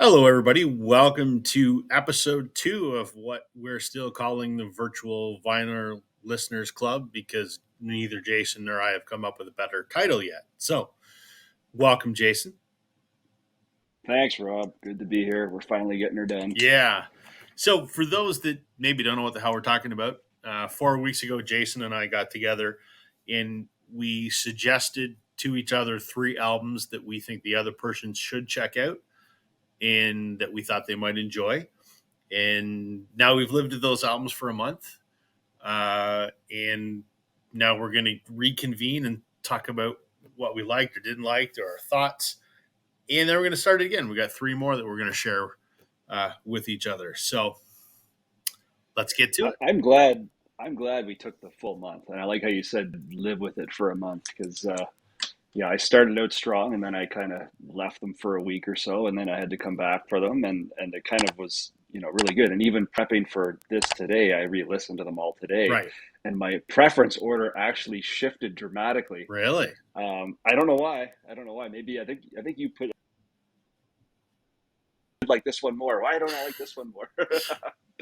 Hello, everybody. Welcome to episode 2 of what we're still calling the Virtual Vinyl Listeners Club because neither Jason nor I have come up with a better title yet. So, welcome, Jason. Thanks, Rob. Good to be here. We're finally getting her done. Yeah. So, for those that maybe don't know what the hell we're talking about, 4 weeks ago, Jason and I got together and we suggested to each other 3 albums that we think the other person should check out and that we thought they might enjoy. And now we've lived to those albums for a month, and now we're going to reconvene and talk about what we liked or didn't like or our thoughts, and then we're going to start it again. We got 3 more that we're going to share with each other. So let's get to it. I'm glad. I'm glad we took the full month, and I like how you said live with it for a month because I started out strong, and then I kind of left them for a week or so, and then I had to come back for them, and it kind of was really good. And even prepping for this today, I re-listened to them all today, Right? and my preference order actually shifted dramatically. Really? I don't know why. Maybe I think you put like this one more. Why don't I like this one more?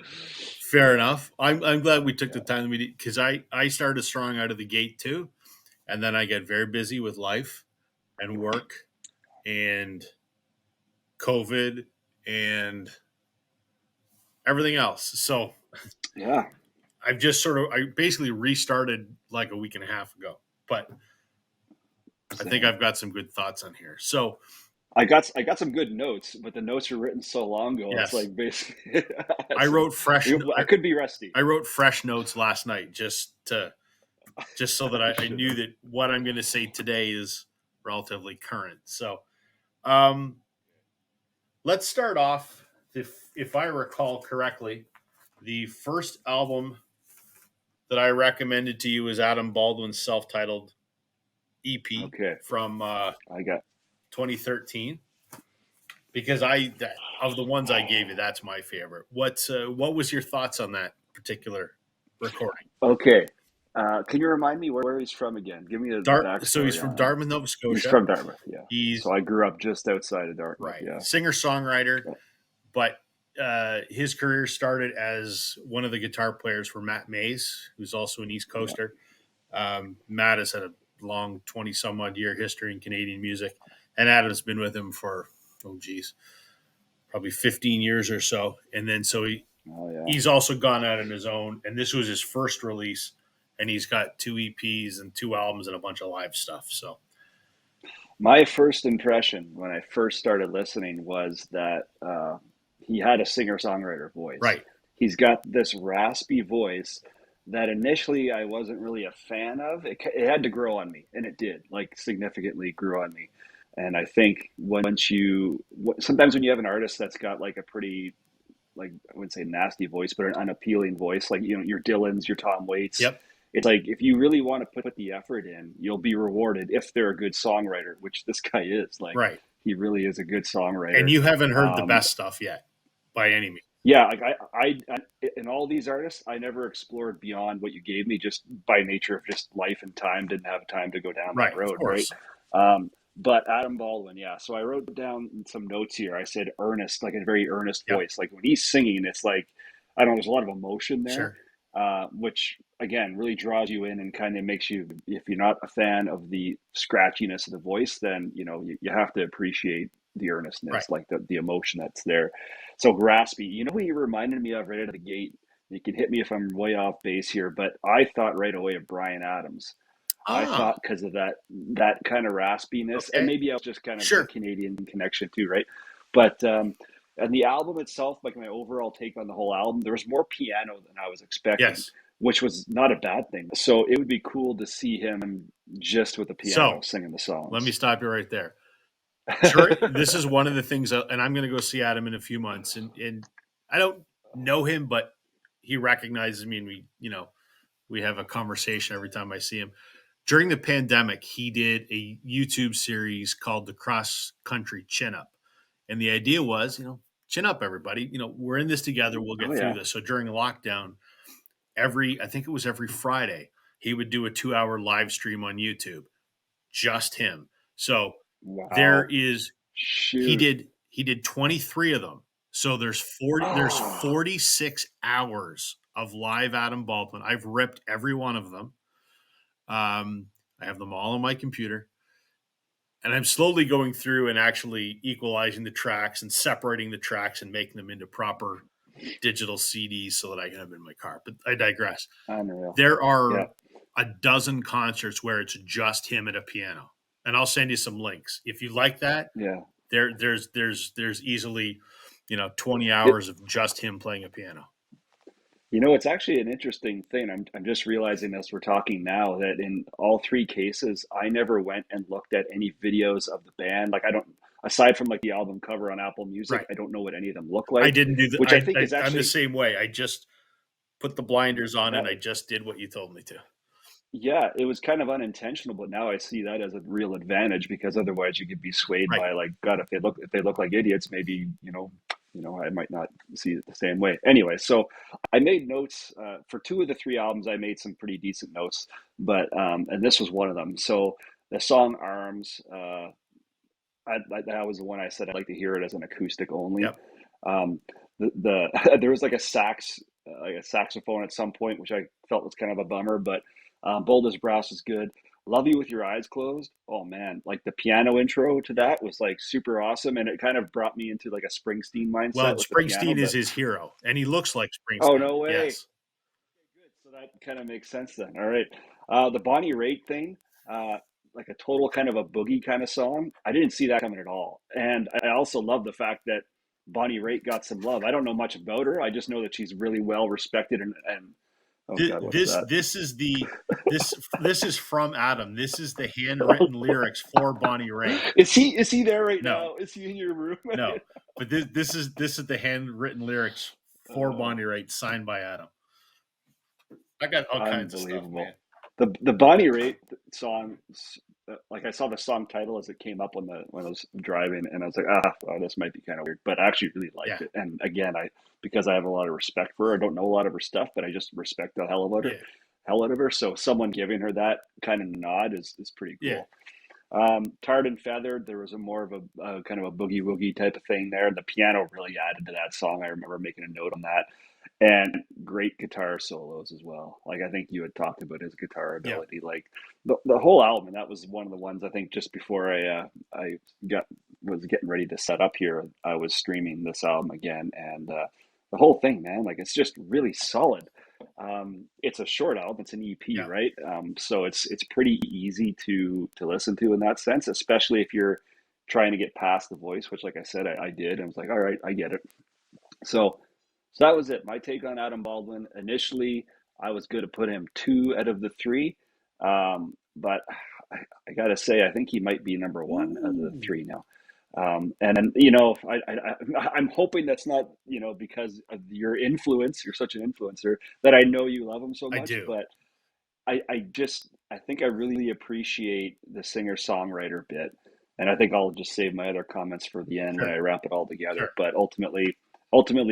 Fair enough. I'm glad we took the Yeah. time because I started strong out of the gate too, and then I get very busy with life and work and COVID and everything else. So Yeah. I basically restarted like a week and a half ago, but I think Same. I've got some good thoughts on here. So I got some good notes, but the notes were written so long ago. It's yes, like basically, I so wrote fresh. I could be rusty. I wrote fresh notes last night just so that I Sure. knew that what I'm going to say today is relatively current. So um, let's start off. If I recall correctly, the first album that I recommended to you was Adam Baldwin's self-titled EP Okay, from I got 2013 because of the ones I gave you, that's my favorite. What was your thoughts on that particular recording? okay. Can you remind me where he's from again? Give me the So he's backstory from on him. Dartmouth, Nova He's Scotia. from Dartmouth, yeah. He's So I grew up just outside of Dartmouth, right yeah. singer songwriter, Yeah. but his career started as one of the guitar players for Matt Mays, who's also an East Yeah. Coaster. Matt has had a long 20 some odd year history in Canadian music, and Adam's been with him for probably 15 years or so. And then Oh yeah. he's also gone out on his own, and this was his first release, and he's got 2 EPs and 2 albums and a bunch of live stuff. So My first impression when I first started listening was that he had a singer-songwriter voice. right, He's got this raspy voice that initially I wasn't really a fan of. It had to grow on me, and it did, like significantly grew on me. And I think sometimes when you have an artist that's got like a pretty, like I wouldn't say nasty voice, but an unappealing voice, like your Dylans, your Tom Waits. yep, It's like if you really want to put the effort in, you'll be rewarded if they're a good songwriter, which this guy is. Like right. he really is a good And songwriter. you haven't heard the Um, best stuff yet, by any means. yeah, like in all these artists, I never explored beyond what you gave me, just by nature of just life and time. Didn't have time to go down that Right, of road, right? course. But Adam Baldwin, yeah. So I wrote down some notes here. I said earnest, like a very earnest Yep, voice. Like when he's singing, it's like I don't know. There's a lot of emotion there, sure. which again really draws you in and kind of makes you. If you're not a fan of the scratchiness of the voice, then you have to appreciate the Right. earnestness, like the emotion that's there. So raspy. You know who he reminded me of right out of the gate? You can hit me if I'm way off base here, but I thought right away of Brian Adams. I Ah, thought because of that kind of raspiness, and okay. maybe I was just kind of the Sure. Canadian connection too, right? But and the album itself, like my overall take on the whole album, there was more piano than I was expecting, Yes. which was not a bad thing. So it would be cool to see him just with the piano So singing the let me songs. stop you right there. Sure. This is one of the things, and I'm going to go see Adam in a few months. And I don't know him, but he recognizes me, and we have a conversation every time I see him. During the pandemic, he did a YouTube series called the Cross Country Chin Up. And the idea was, chin up, everybody. We're in this together. We'll Oh get through yeah, this. So during lockdown, I think it was every Friday, he would do a 2 hour live stream on YouTube, just him. So there wow, is, he shoot, did, He did 23 of them. So there's 46 hours of live Adam Baldwin. I've ripped every one of them. I have them all on my computer. And I'm slowly going through and actually equalizing the tracks and separating the tracks and making them into proper digital CDs so that I can have them in my car. But I digress. Unreal. There are Yeah. a dozen concerts where it's just him at a piano. And I'll send you some links. If you like that, Yeah. there's easily, 20 hours of just him playing a piano. It's actually an interesting thing. I'm just realizing as we're talking now that in all three cases, I never went and looked at any videos of the band. Like I don't, aside from like the album cover on Apple Music, Right. I don't know what any of them look I like, didn't do that. which I think is I'm the actually same way. I just put the blinders on and that. I just did what you told me to. Yeah, it was kind of unintentional, but now I see that as a real advantage because otherwise you could be swayed Right. by like, God, if they look like idiots, maybe I might not see it the same way. Anyway, so I made notes for two of the three albums. I made some pretty decent notes, but and this was one of them. So the song "Arms," that was the one I said I'd like to hear it as an acoustic only. Yep. There was like like a saxophone at some point, which I felt was kind of a bummer, but Bold as Brass is good. Love You with Your Eyes Closed. Oh man, like the piano intro to that was like super awesome, and it kind of brought me into like a Springsteen Well, mindset with the piano. Springsteen is But his hero, and he looks like oh Springsteen. no way, Yes. good. So that kind of makes sense then. All right, the Bonnie Raitt thing, uh, like a total kind of a boogie kind of song. I didn't see that coming at all, and I also love the fact that Bonnie Raitt got some love. I don't know much about her. I just know that she's really well respected and oh God, what is that? This is from Adam. This is the handwritten lyrics for Bonnie Raitt. Is he there right No. now? Is he in your room? No, but this is the handwritten lyrics for Bonnie Raitt, signed by Adam. I got all kinds of stuff, man. The Bonnie Raitt song, like I saw the song title as it came up when I was driving, and I was like, this might be kind of weird, but I actually really liked it. And again, because I have a lot of respect for her, I don't know a lot of her stuff, but I just respect the hell out of her. So someone giving her that kind of nod is pretty cool. Yeah. Tarred and Feathered, there was a more of a kind of a boogie woogie type of thing there. The piano really added to that song. I remember making a note on that. And great guitar solos as well. Like I think you had talked about his guitar ability. Yeah. Like the whole album, and that was one of the ones I think just before I was getting ready to set up here, I was streaming this album again, and the whole thing, man, like it's just really solid. It's a short album, it's an EP, yeah. Right? So it's pretty easy to listen to in that sense, especially if you're trying to get past the voice, which, like I said, I did. I was like, all right, I get it. So that was it. My take on Adam Baldwin. Initially, I was going to put him 2 out of the 3, but I got to say, I think he might be number 1 out of the 3 now. And then, I'm hoping that's not, because of your influence. You're such an influencer that I know you love him so much. I do. But I think I really appreciate the singer-songwriter bit. And I think I'll just save my other comments for the end when I wrap it all together. Sure. But ultimately,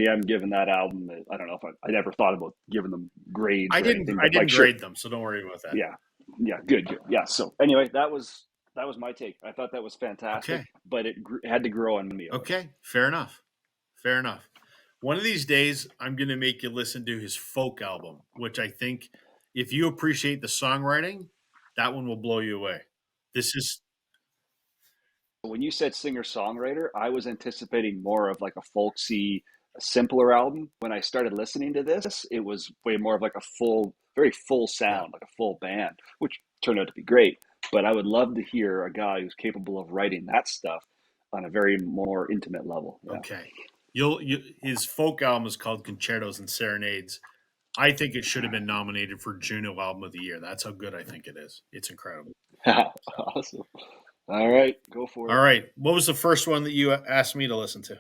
I'm giving that album. I don't know if I never thought about giving them grades. I didn't grade them, so don't worry about that. Yeah, good. Yeah. So anyway, that was my take. I thought that was fantastic, but it had to grow on me. Okay, fair enough. One of these days, I'm going to make you listen to his folk album, which I think, if you appreciate the songwriting, that one will blow you away. This is. When you said singer-songwriter, I was anticipating more of like a folksy, simpler album. When I started listening to this, it was way more of like a very full sound, like a full band, which turned out to be great. But I would love to hear a guy who's capable of writing that stuff on a very more intimate level. Yeah. Okay. His folk album is called Concertos and Serenades. I think it should have been nominated for Juno Album of the Year. That's how good I think it is. It's incredible. Awesome. All right, go for it. All right. What was the first one that you asked me to listen to?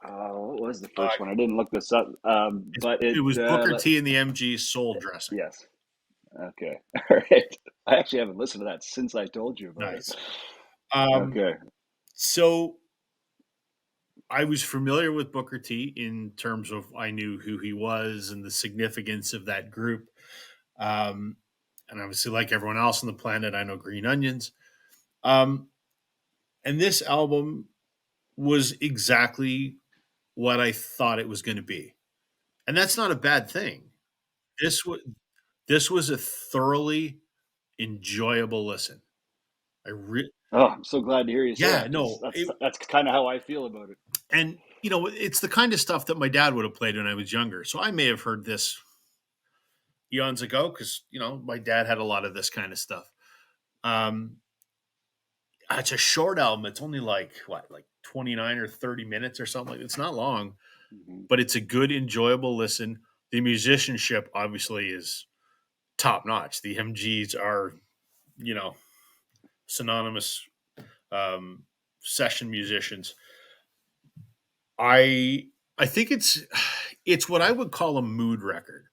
What was the first one? I didn't look this up. But it was Booker T and the MG Soul Dressing. Yes. Okay. All right. I actually haven't listened to that since I told you about it. Okay. So I was familiar with Booker T in terms of I knew who he was and the significance of that group. And obviously, like everyone else on the planet, I know Green Onions. And this album was exactly what I thought it was going to be. And that's not a bad thing. This was this was a thoroughly enjoyable listen. I Oh, I'm so glad to hear you say yeah, that because no, it, that's kind of how I feel about it. and it's the kind of stuff that my dad would have played when I was younger. So I may have heard this eons ago because my dad had a lot of this kind of stuff. Um, it's a short album. It's only like 29 or 30 minutes or something. It's not long, Hmm. but it's a good, enjoyable listen. The musicianship obviously is top notch. The MGs are, you know, synonymous um, session musicians. I I think it's what I would call a mood record.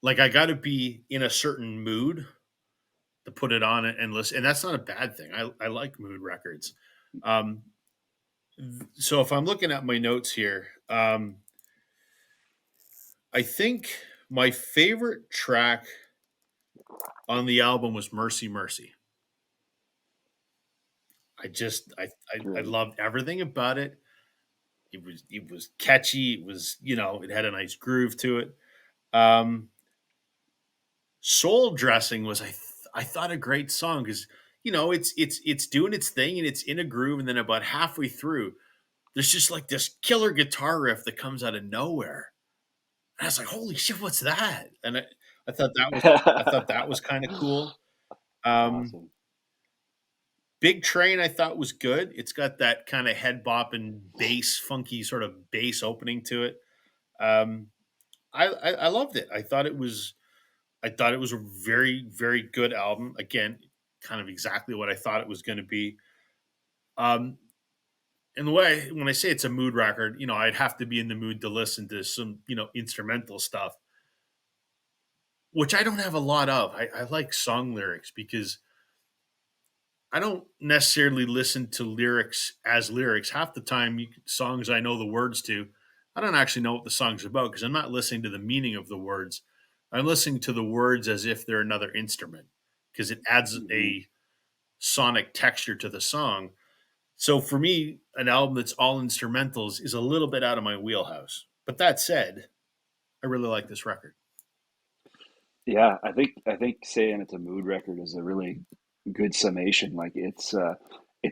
Like I got to be in a certain mood to put it on and listen, and that's not a bad thing. I like mood records. Um, so if I'm looking at my notes here, I think my favorite track on the album was "Mercy Mercy." I Great. loved everything about it. It was catchy. It was it had a nice groove to it. Um, Soul Dressing was I thought a great song because it's doing its thing and it's in a groove, and then about halfway through there's just like this killer guitar riff that comes out of nowhere. And I was like, "Holy shit, what's that?" And I thought that was kind of cool. Um, Awesome. Big Train I thought was good. It's got that kind of head bopping bass, funky sort of bass opening to it. Um, I loved it. I thought it was a very very good album. Again, kind of exactly what I thought it was going to be. Um, and the way when I say it's a mood record, I'd have to be in the mood to listen to some instrumental stuff, which I don't have a lot of. I like song lyrics because I don't necessarily listen to lyrics as lyrics. Half the time, songs I know the words to, I don't actually know what the song's about because I'm not listening to the meaning of the words. I'm listening to the words as if they're another instrument because it adds Hmm. a sonic texture to the song. So for me, an album that's all instrumentals is a little bit out of my wheelhouse. But that said, I really like this record. Yeah, I think saying it's a mood record is a really good summation. Like it's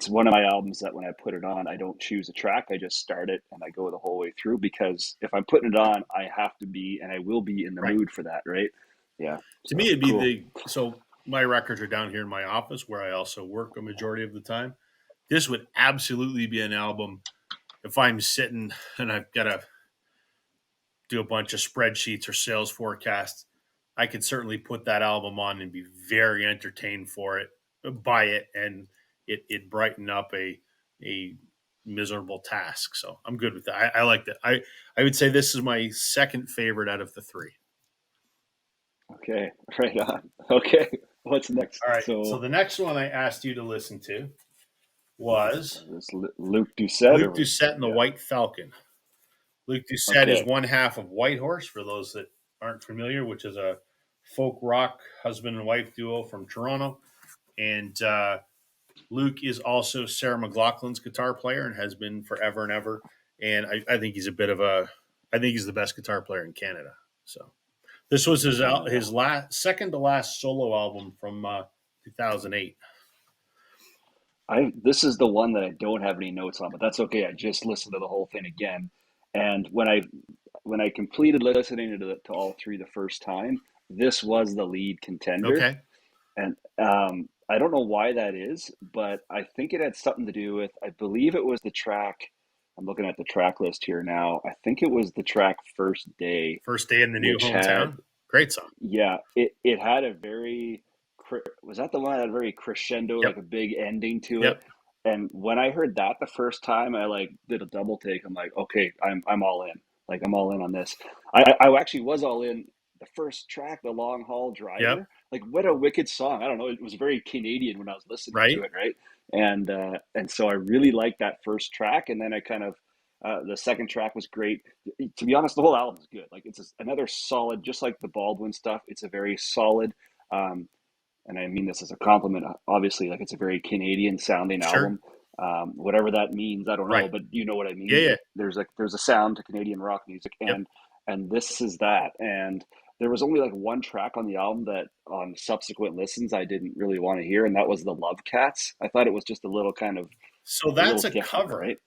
one of my albums that when I put it on, I don't choose a track. I just start it and I go the whole way through because if I'm putting it on, I have to be and I will be in the Right. mood for that, right? Yeah. To me, So it'd be cool. so my records are down here in my office where I also work a majority of the time. This would absolutely be an album if I'm sitting and I've got to do a bunch of spreadsheets or sales forecasts. I could certainly put that album on and be very entertained by it, and it brighten up a miserable task. So I'm good with that. I like that. I would say this is my second favorite out of the three. Okay. Right on. Okay. What's next? All right. So So the next one I asked you to listen to was this Luke Doucette Luke or Doucette and the yeah. White Falcon. Luke Doucette is Okay. one half of Whitehorse, for those that aren't familiar, which is a folk rock husband and wife duo from Toronto. And Luke is also Sarah McLaughlin's guitar player and has been forever and ever. And I think he's I think he's the best guitar player in Canada. So this was Canada. his last, second to last solo album from 2008. I this is the one that I don't have any notes on, but that's okay. I just listened to the whole thing again, and when I completed listening to all three the first time, this was the lead contender, Okay. and I don't know why that is, but I think it had something to do with I believe it was the track. I'm looking at the track list here now. I think it was the track First Day, First day in the new which had hometown. Great song. yeah, it had a very was that the one that had a very crescendo, like Yep. a big ending to it? Yep. And when I heard that the first time, I like did a double take. I'm like, okay, I'm all in. Like I'm all in on this. I actually was all in the first track, the Long Haul Yep. Driver. Like what a wicked song. I don't know. It was very Canadian when I was listening to Right. it, right? And so I really liked that first track, and then I kind of the second track was great. To be honest, the whole album is good. Like another solid, just like the Baldwin stuff. It's a very solid, um, and I mean this as a compliment. Obviously, like it's a very Canadian sounding Sure. album. whatever that means. I don't know, Right. but you know what I Yeah, mean. yeah. There's a sound to Canadian rock music, Yep. and this is that. And there was only like one track on the album that on subsequent listens I didn't really want to hear, and that was the Love Cats. I thought it was just a little kind of So a little that's a different, cover. right?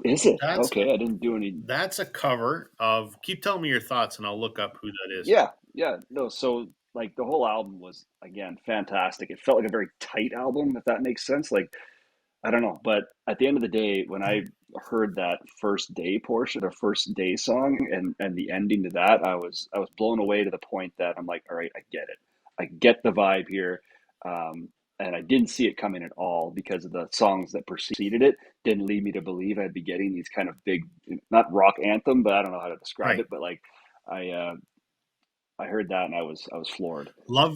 Is it? That's Okay, I didn't do any. that's a cover of. Keep telling me your thoughts, and I'll look up who that is. Yeah, yeah, no. So like the whole album was again fantastic. It felt like a very tight album, if that makes sense. Like I don't know, but at the end of the day, when I heard that first day portion, or first day song, and the ending to that, I was blown away to the point that I'm like, all right, I get it. I get the vibe here. Um, and I didn't see it coming at all because of the songs that preceded it didn't lead me to believe I'd be getting these kind of big, not rock anthem, but I don't know how to describe Right. it, but like I I heard that and I was floored.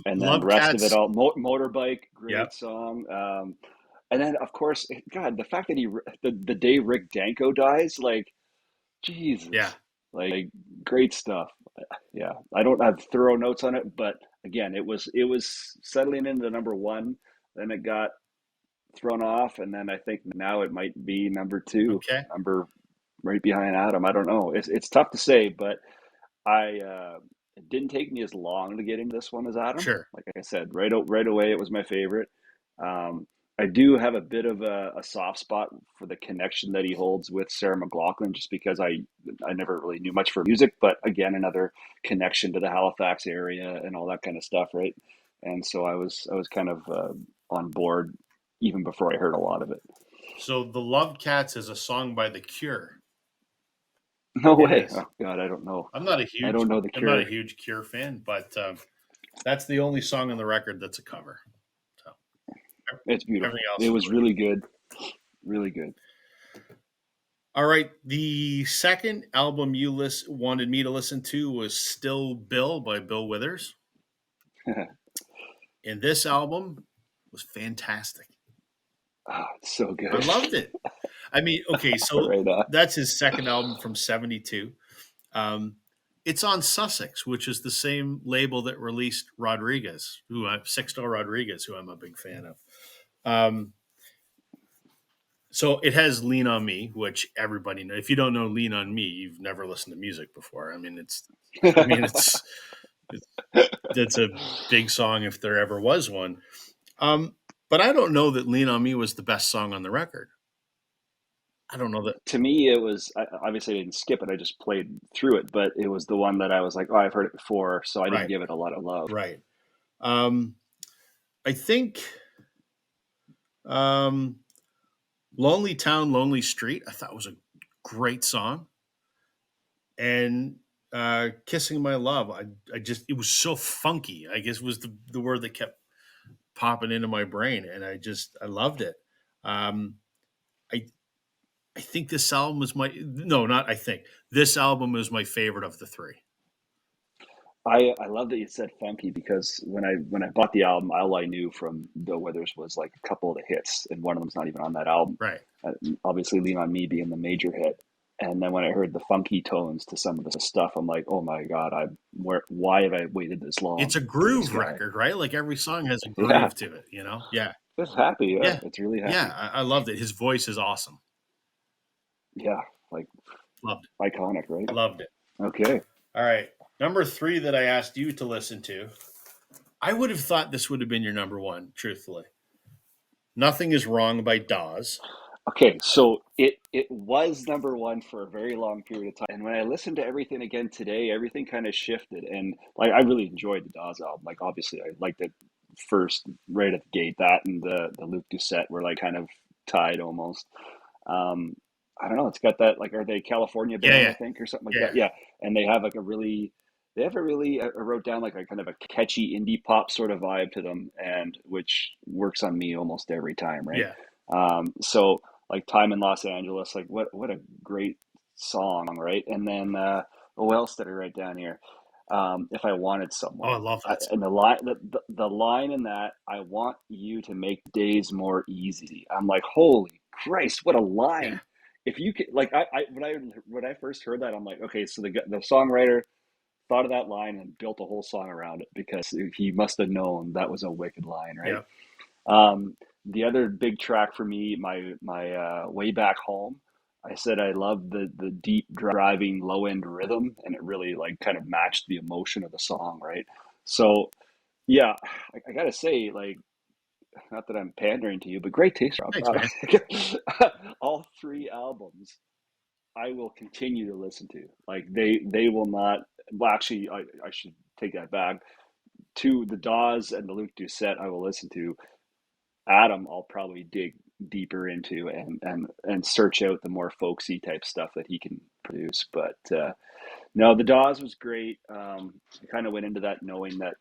And then the Love rest of it Cats. all, Motorbike, Yep. great song. And then of course, God, the fact that the day Rick Danko dies, like Yeah. Jesus, like great stuff. Yeah, I don't have thorough notes on it, but again, it was settling into number one. Then it got thrown off, and then I think now it might be number two, Okay. number right behind Adam. I don't know. It's tough to say, but it didn't take me as long to get into this one as Adam. Sure. Like I said, right away, it was my favorite. Um, I do have a bit of a soft spot for the connection that he holds with Sarah McLachlan, just because I never really knew much for music, but again, another connection to the Halifax area and all that kind of stuff, right? And so I was kind of on board even before I heard a lot of it. So the Love Cats is a song by The Cure. No It way! is. Oh God, I don't know. I'm not a I don't huge know the I'm not a Cure. huge Cure fan, but that's the only song on the record that's a cover. So It's everything beautiful. else It is was really good. really good, really good. All right. The second album you wanted me to listen to was Still Bill by Bill Withers. And this album was fantastic. Oh, it's so I good. loved it. I mean, okay, so Right on. that's his second album from '72. Um, it's on Sussex, which is the same label that released Rodriguez, Sixto Rodriguez, who I'm a big fan of. Um, so it has "Lean on Me," which everybody knows. If you don't know "Lean on Me," you've never listened to music before. I mean, it's, it's a big song if there ever was one. But I don't know that "Lean on Me" was the best song on the record. I don't know that. To me, it was obviously I didn't skip it. I just played through it, but it was the one that I was like, oh, I've heard it before, so I didn't Right, give it a lot of love. right. Um, I think um, "Lonely Town, Lonely Street" I thought was a great song, and "Kissing My Love" I just it was so funky. I guess was the word that kept popping into my brain, and I loved it. Um, I I think this album was my no, not I think this album is my favorite of the three. I love that you said funky because when I bought the album, all I knew from Bill Withers was like a couple of the hits, and one of them's not even on that album. Right. Uh, Obviously, "Lean on Me" being the major hit, and then when I heard the funky tones to some of the stuff, I'm like, oh my God, why have I waited this It's long a for this groove guy? record, right? Like every song has a Yeah, groove to it, you know? Yeah. it's happy. Yeah, Yeah. it's really Yeah. happy. I loved it. His voice is awesome. Yeah, like Loved iconic, right? it. Loved it. Okay. All right. Number three that I asked you to listen to. I would have thought this would have been your number one, truthfully. Nothing is Wrong by Dawes. Okay, so it was number one for a very long period of time. And when I listened to everything again today, everything kind of shifted. And like I really enjoyed the Dawes album. Like obviously I liked it first right at the gate. That and the Luke Doucette were like kind of tied almost. Um, I don't know, it's got that like are they a California Yeah, band, I yeah, think, or something like yeah. that? Yeah. And they have like a really they have a really I wrote down like a kind of a catchy indie pop sort of vibe to them and which works on me almost every time, right? Yeah. So like Time in Los Angeles, like what a great song, right? And then what else did I write down here? If I wanted Oh, I someone, love that and song. the line in that, I want you to make days more easy. I'm like, holy Christ, what a Yeah. line! If you could, like, when I first heard that, I'm like, okay, so the songwriter thought of that line and built a whole song around it because he must have known that was a wicked line, right? Yeah. Um, the other big track for me, my way back home. I said I love the deep driving low end rhythm, and it really like kind of matched the emotion of the song, right? So yeah, I gotta say, like, not that I'm pandering to you, but great taste, Rob. Thanks, man. All three albums I will continue to listen to. Like they will not. Well, actually, I should take that back. To the Dawes and the Luke Doucette, I will listen to. Adam, I'll probably dig deeper into and search out the more folksy type stuff that he can produce. But no, the Dawes was great. I kind of went into that knowing that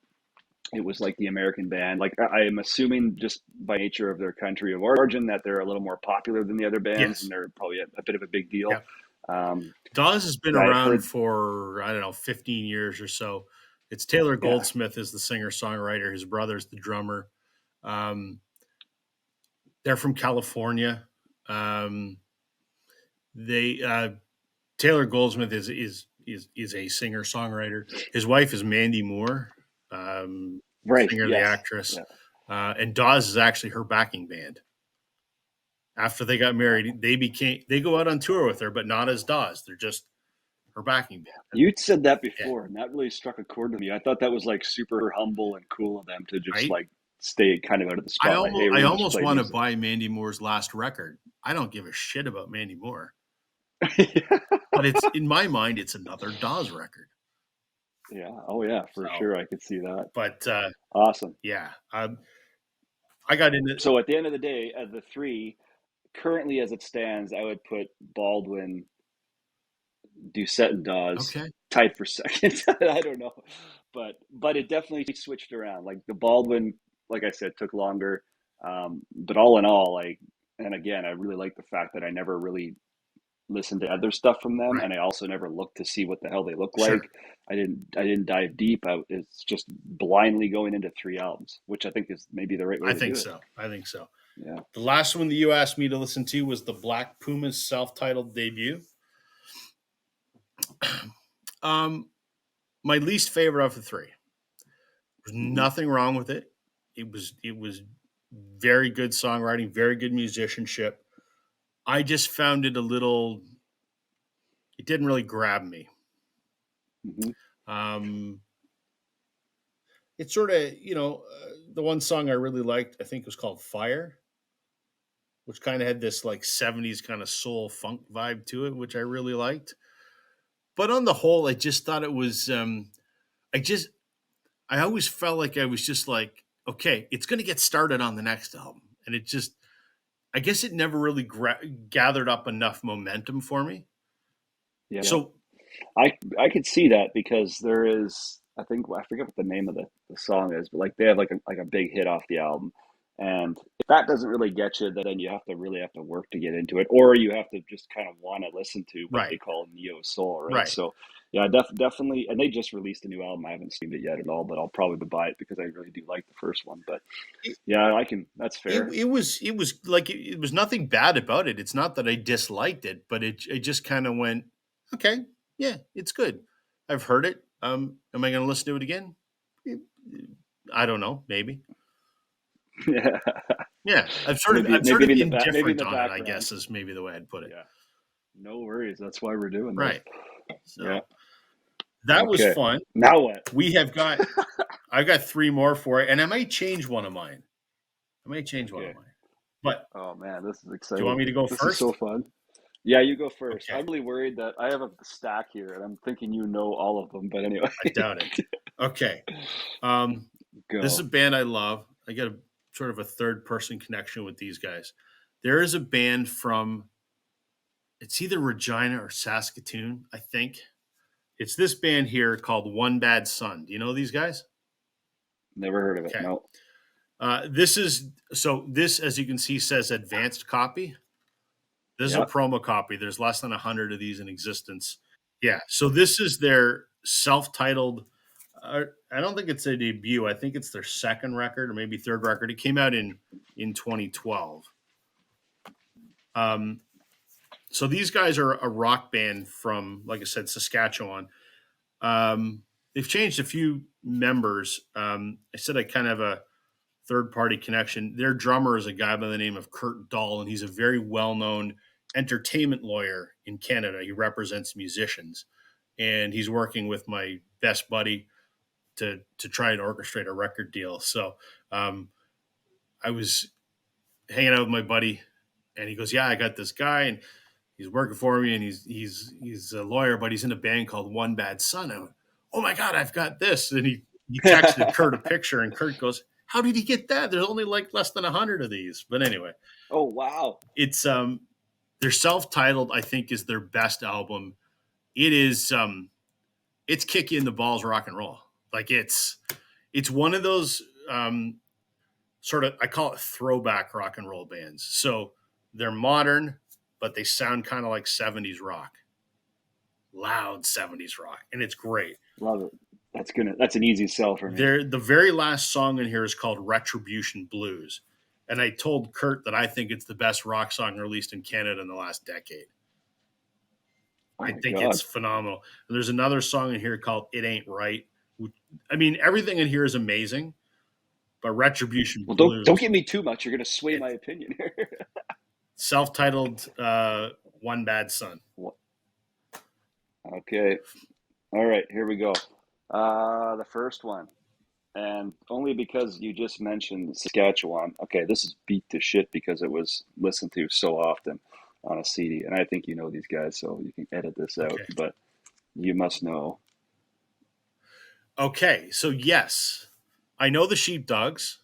it was like the American band. Like I am assuming just by nature of their country of origin that they're a little more popular than the other bands, and Yes. they're probably a bit of a big deal. Yep. Um, Dawes has been yeah, I around heard. for, I don't know, 15 years or so. It's Taylor Yeah, Goldsmith is the singer songwriter. His brother's the drummer. Um, they're from California. Um, they Taylor Goldsmith is a singer songwriter. His wife is Mandy Moore, right. singer, the Yes. actress, Yeah. and Dawes is actually her backing band. After they got married, they go out on tour with her, but not as Dawes. They're just her backing band. You'd said that Yeah, before, and that really struck a chord with me. I thought that was like super humble and cool of them to just right. like stay kind of out of the spotlight. Hey, we're I gonna just almost play want to music. buy Mandy Moore's last record. I don't give a shit about Mandy Moore, Yeah. but it's in my mind, it's another Dawes record. Yeah. Oh yeah, for So, sure. I could see that. but Awesome. yeah, I got into. So at the end of the day, of the three, currently as it stands, I would put Baldwin, Doucette, and Dawes Okay, tied for second. I don't know, but it definitely switched around. Like the Baldwin, like I said, took longer. But all in all, like, and again, I really like the fact that I never really listened to other stuff from them, right, and I also never looked to see what the hell they look like. sure. I didn't dive deep. It's just blindly going into three albums, which I think is maybe the right way I to do think it. so. I think so. Yeah. The last one that you asked me to listen to was the Black Pumas self-titled debut. Um, my least favorite of the three. There's Hmm. nothing wrong with it. It was very good songwriting, very good musicianship. I just found it a little. It didn't really grab me. Hmm. Um, it's sort of the one song I really liked. I think was called Fire, which kind of had this like '70s kind of soul funk vibe to it, which I really liked. But on the whole, I just thought it was. I just I always felt like I was just like, okay, it's going to get started on the next album, and it just. I guess it never really gathered up enough momentum for me. Yeah. So I could see that because there is, I think, I forget what the name of the song is, but like they have like a big hit off the album, and if that doesn't really get you, then you have to work to get into it, or you have to just kind of want to listen to what they right, call neo soul, right? right. So yeah, definitely, and they just released a new album. I haven't streamed it yet at all, but I'll probably buy it because I really do like the first one. But yeah, I can. That's fair. It was like it was nothing bad about it. It's not that I disliked it, but it just kind of went, okay, yeah, it's good. I've heard it. Am I going to listen to it again? Eh, I don't know. Maybe. Yeah, Yeah, I'm sort maybe of in the back, maybe in indifferent the on it. I background. guess is maybe the way I'd put it. Yeah, no worries. That's why we're doing this. Right. Yeah. So that was Okay. fun. Now what? We have got. I've got three more for it, and I might change one of mine. I might change one of Okay. mine. But Oh man, this is do you want exciting. me to go This is so first? fun. Yeah, you go first. Okay. I'm really worried that I have a stack here and I'm thinking you know all of them, but anyway, I doubt it. Okay. Um, this is a go. band I love. I got a sort of a third person connection with these guys. There is a band from it's either Regina or Saskatoon, I think. It's this band here called One Bad Son. Do you know these guys? Never heard of it. Okay. No. This, as you can see, says advanced copy. This is a Yeah. promo copy. There's less than 100 of these in existence. Yeah. So this is their self-titled. I don't think it's a debut. I think it's their second record or maybe third record. It came out in 2012. Um, so these guys are a rock band from, like I said, Saskatchewan. They've changed a few members. I said I kind of third party connection. Their drummer is a guy by the name of Kurt Dahl, and he's a very well known entertainment lawyer in Canada. He represents musicians, and he's working with my best buddy to try and orchestrate a record deal. So I was hanging out with my buddy, and he goes, "Yeah, I got this guy, and he's working for me, and he's a lawyer, but he's in a band called One Bad Son." I went, "Oh my god, I've got this!" And he texted Kurt a picture, and Kurt goes, "How did he get that? There's only like less than 100 of these." But anyway, Oh wow. it's their self-titled, I think, is their best album. It is it's kick you in the balls rock and roll. Like it's one of those sort of, I call it throwback rock and roll bands. So they're modern, but they sound kind of like 70s rock, loud 70s rock, and it's great. Love it. That's an easy sell for me. The very last song in here is called Retribution Blues. And I told Kurt that I think it's the best rock song released in Canada in the last decade. Oh I my think God. it's phenomenal. And there's another song in here called It Ain't Right. I mean, everything in here is amazing, but Retribution Well, Blues, don't give me too much. You're going to sway my opinion here. self-titled One Bad Son. Okay. All right, here we go. The first one, and only because you just mentioned Saskatchewan. Okay, this is beat to shit because it was listened to so often on a CD, and I think you know these guys, so you can edit this out. Okay. But you must know. Okay, so yes, I know the Sheepdogs,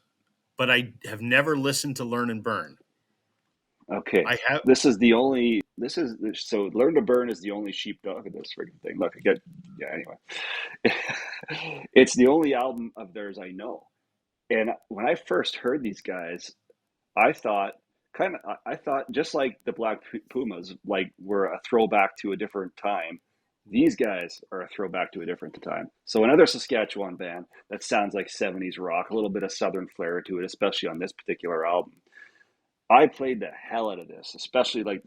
but I have never listened to Learn and Burn. Okay, I have. this is the only. This is so. Learn to Burn is the only sheepdog of this freaking thing. Look, I get. Yeah. Anyway, it's the only album of theirs I know. And when I first heard these guys, I thought I thought just like the Black Pumas, like were a throwback to a different time. These guys are a throwback to a different time. So another Saskatchewan band that sounds like 70s rock, a little bit of southern flair to it, especially on this particular album. I played the hell out of this, especially like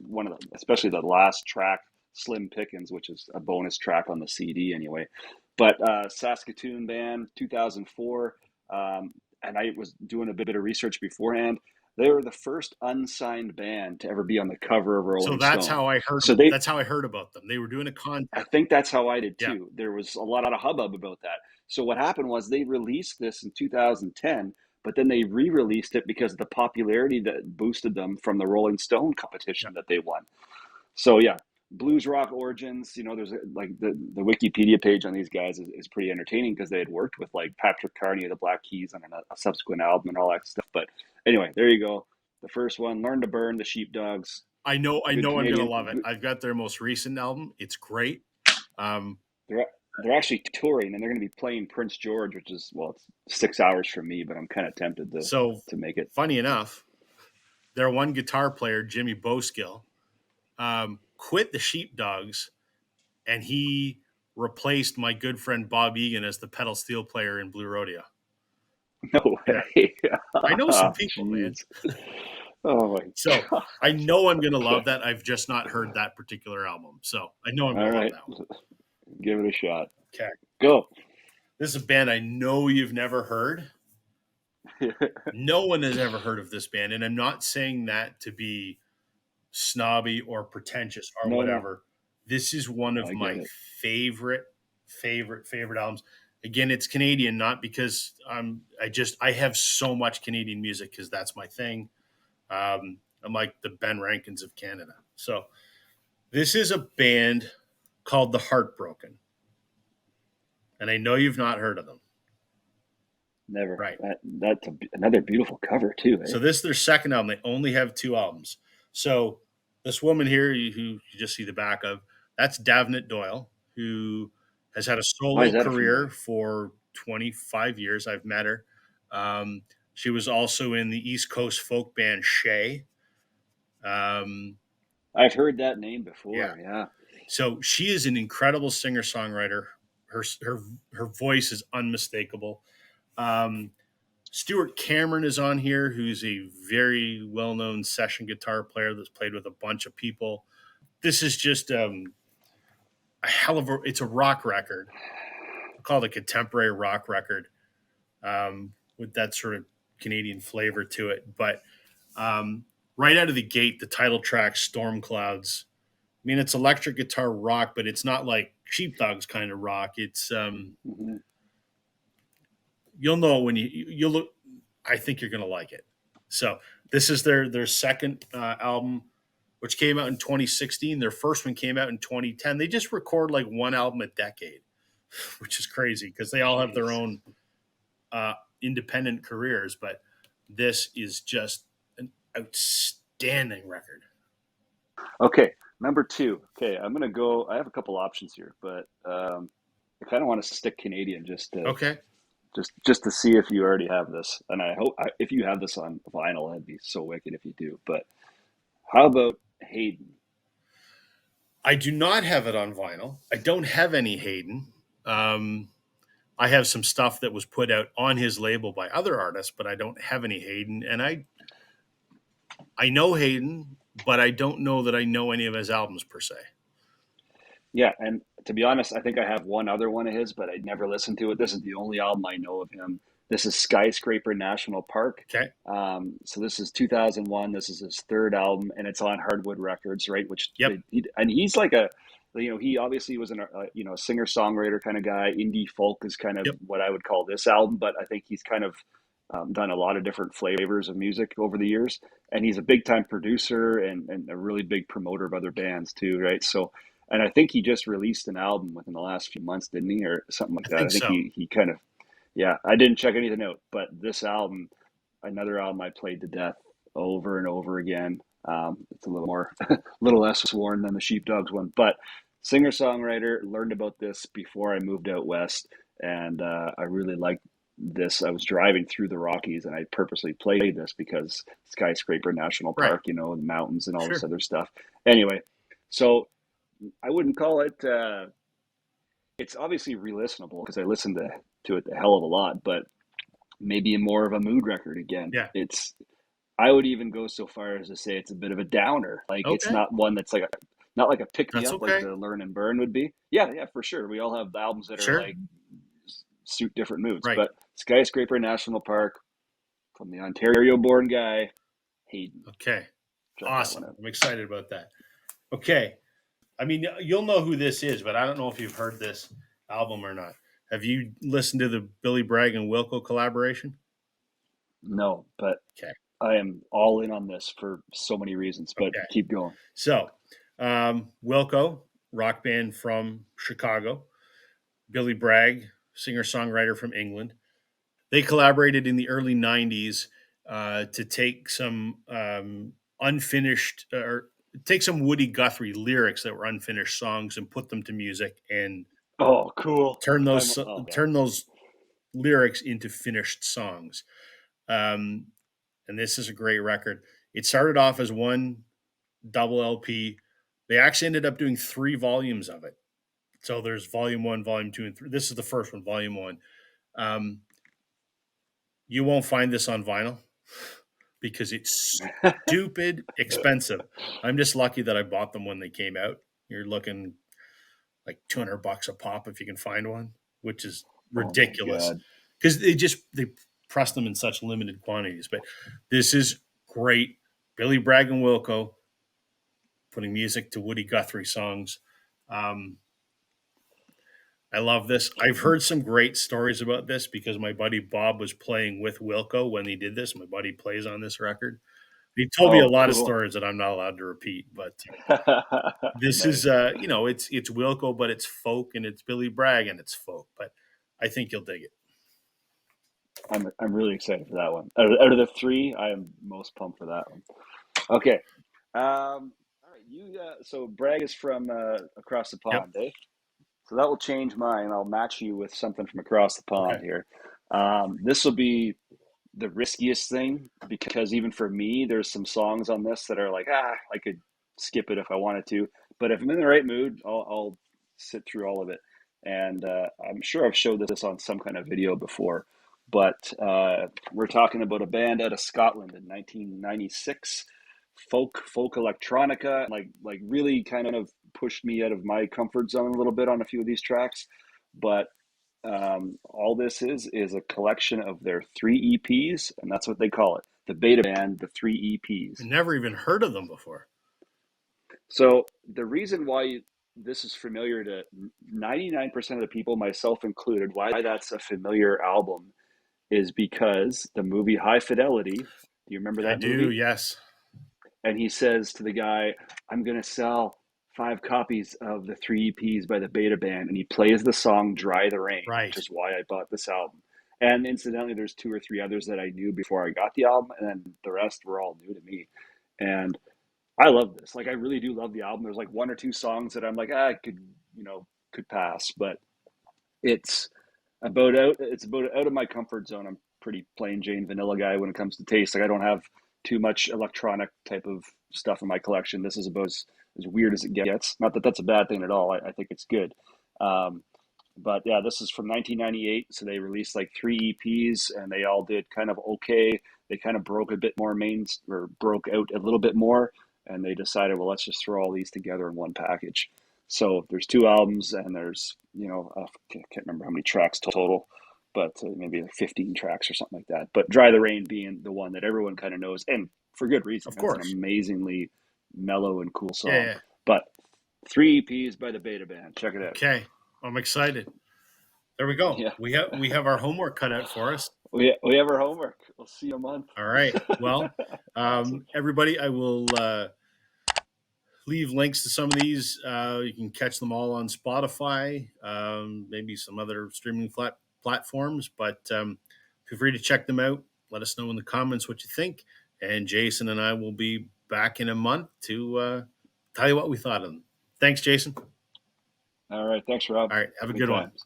especially the last track, Slim Pickens, which is a bonus track on the CD anyway. But Saskatoon band, 2004, and I was doing a bit of research beforehand. They were the first unsigned band to ever be on the cover of Rolling So that's Stone. how I heard. So That's how I heard about them. They were doing a I contest. think that's how I did Yeah. too. There was a lot of hubbub about that. So what happened was they released this in 2010, but then they re-released it because of the popularity that boosted them from the Rolling Stone competition that they won. So yeah, blues rock origins. You know, there's like the Wikipedia page on these guys is pretty entertaining because they had worked with like Patrick Carney of the Black Keys on a subsequent album and all that stuff. But anyway, there you go. The first one, Learn to Burn, the Sheepdogs. I know I'm Canadian- going to love it. I've got their most recent album. It's great. They're actually touring and they're going to be playing Prince George, which is, well, it's 6 hours from me, but I'm kind of tempted to make it. Funny enough, their one guitar player, Jimmy Boskill, quit the Sheepdogs, and he replaced my good friend Bob Egan as the pedal steel player in Blue Rodeo. No way. I know some people, man. Oh my So I know I'm going to love that. I've just not heard that particular album. So I know I'm going to love that one. Give it a shot. Okay. Go. This is a band I know you've never heard. No one has ever heard of this band. And I'm not saying that to be snobby or pretentious or whatever. This is one of my favorite albums. Again, it's Canadian, not because I have so much Canadian music because that's my thing. I'm like the Ben Rankins of Canada. So this is a band called The Heartbroken. And I know you've not heard of them. Never. Right. That's another beautiful cover too. Eh? So this is their second album. They only have 2 albums. So this woman here, who you just see the back of, that's Davnit Doyle, who has had a solo career for 25 years. I've met her. She was also in the East Coast folk band Shay. I've heard that name before. Yeah. So she is an incredible singer-songwriter. Her voice is unmistakable. Stuart Cameron is on here, who's a very well-known session guitar player that's played with a bunch of people. This is just a hell of it's a rock record. I'll call it a contemporary rock record with that sort of Canadian flavor to it. But right out of the gate, the title track, Storm Clouds. I mean, it's electric guitar rock, but it's not like Sheepdogs kind of rock. It's Mhm. you'll know when you look. I think you're going to like it. So this is their second album, which came out in 2016. Their first one came out in 2010. They just record like one album a decade, which is crazy because they all have their Jeez. own independent careers. But this is just an outstanding record. Okay, number two. Okay, I'm gonna go. I have a couple options here, but I kind of want to stick Canadian Okay. just to see if you already have this. And I hope if you have this on vinyl, that'd be so wicked if you do. But how about Hayden? I do not have it on vinyl. I don't have any Hayden. Um, I have some stuff that was put out on his label by other artists, but I don't have any Hayden. And I know Hayden, but I don't know that I know any of his albums per se. Yeah, and to be honest, I think I have one other one of his, but I never listened to it. This is the only album I know of him. This is Skyscraper National Park. Okay. So this is 2001. This is his third album, and it's on Hardwood Records, right? Which Yep. and he's like a, he obviously was a singer songwriter kind of guy. Indie folk is kind of Yep. what I would call this album, but I think he's kind of done a lot of different flavors of music over the years, and he's a big time producer and a really big promoter of other bands too, right? So. And I think he just released an album within the last few months, didn't he, or something like I that? I think think so. he kind of, yeah. I didn't check anything out, but this album, another album I played to death over and over again. It's a little more, a little less worn than the Sheepdogs one, but singer songwriter. Learned about this before I moved out west, and I really liked this. I was driving through the Rockies, and I purposely played this because Skyscraper National Right. Park, the mountains and all this Sure. other stuff. Anyway, so I wouldn't call it. It's obviously re-listenable because I listened to it a hell of a lot, but maybe more of a mood record again. Yeah. It's. I would even go so far as to say it's a bit of a downer. Like it's Okay. not one that's like not like a pick me That's up like okay. the Learn and Burn would be. Yeah, yeah, for sure. We all have albums that are Sure. like suit different moods, Right. but Skyscraper National Park from the Ontario-born guy Hayden. Okay. Check that one Awesome. out. I'm excited about that. Okay. I mean, you'll know who this is, but I don't know if you've heard this album or not. Have you listened to the Billy Bragg and Wilco collaboration? No, but Okay. I am all in on this for so many reasons. But Okay. keep going. So, Wilco, rock band from Chicago. Billy Bragg, singer songwriter from England. They collaborated in the early 90s to take some unfinished or take some Woody Guthrie lyrics that were unfinished songs and put them to music and Oh, cool. turn those Oh man. turn those lyrics into finished songs. Um, and this is a great record. It started off as one double LP. They actually ended up doing 3 volumes of it. So there's volume 1, volume 2, and 3. This is the first one, volume 1. Um, you won't find this on vinyl because it's stupid expensive. I'm just lucky that I bought them when they came out. You're looking like $200 a pop if you can find one, which is ridiculous God. because they press them in such limited quantities. But this is great. Billy Bragg and Wilco putting music to Woody Guthrie songs. I love this. I've heard some great stories about this because my buddy Bob was playing with Wilco when he did this. My buddy plays on this record. He told me a Oh, lot of cool. stories that I'm not allowed to repeat, but this is Nice. it's Wilco, but it's folk, and it's Billy Bragg, and it's folk. But I think you'll dig it. I'm really excited for that one. Out of the 3, I am most pumped for that one. Okay. All right. So Bragg is from across the Yep. pond, eh? So that will change mine. I'll match you with something from across the pond Okay. here. This will be the riskiest thing because even for me, there's some songs on this that are like, I could skip it if I wanted to. But if I'm in the right mood, I'll sit through all of it. And I'm sure I've showed this on some kind of video before. But we're talking about a band out of Scotland in 1996, folk electronica, like really kind of pushed me out of my comfort zone a little bit on a few of these tracks. But All this is a collection of their 3 EPs, and that's what they call it, the Beta Band, the 3 EPs. Never even heard of them before. So the reason why this is familiar to 99% of the people, myself included, why that's a familiar album is because the movie High Fidelity. Do you remember I that do, movie? yes. And he says to the guy, "I'm going to sell 5 copies of the 3 EPs by the Beta Band," and he plays the song "Dry the Rain," which Right. is why I bought this album. And incidentally, there's 2 or 3 others that I knew before I got the album, and then the rest were all new to me. And I love this. Like, I really do love the album. There's like 1 or 2 songs that I'm like, I could, could pass, but it's it's about out of my comfort zone. I'm pretty plain Jane vanilla guy when it comes to taste. Like, I don't have too much electronic type of stuff in my collection. This is about as weird as it gets. Not that that's a bad thing at all. I think it's good. Um, but yeah, this is from 1998. So they released like 3 EPs, and they all did kind of okay. They kind of broke a bit more or broke out a little bit more, and they decided, well, let's just throw all these together in one package. So there's 2 albums, and there's I can't remember how many tracks total, but maybe like 15 tracks or something like that. But "Dry the Rain" being the one that everyone kind of knows, and for good reason. Of That's an course. amazingly mellow and cool Yeah, song. yeah. But 3 EPs by the Beta Band. Check it out. Okay. I'm excited. There we go. Yeah, We have our homework cut out for us. we have our homework. We'll see you in a month. All right. Well, Awesome. everybody, I will leave links to some of these. You can catch them all on Spotify, maybe some other streaming platforms, but feel free to check them out. Let us know in the comments what you think. And Jason and I will be back in a month to tell you what we thought of them. Thanks, Jason. All right. Thanks, Rob. All right. Have a Good good one. times.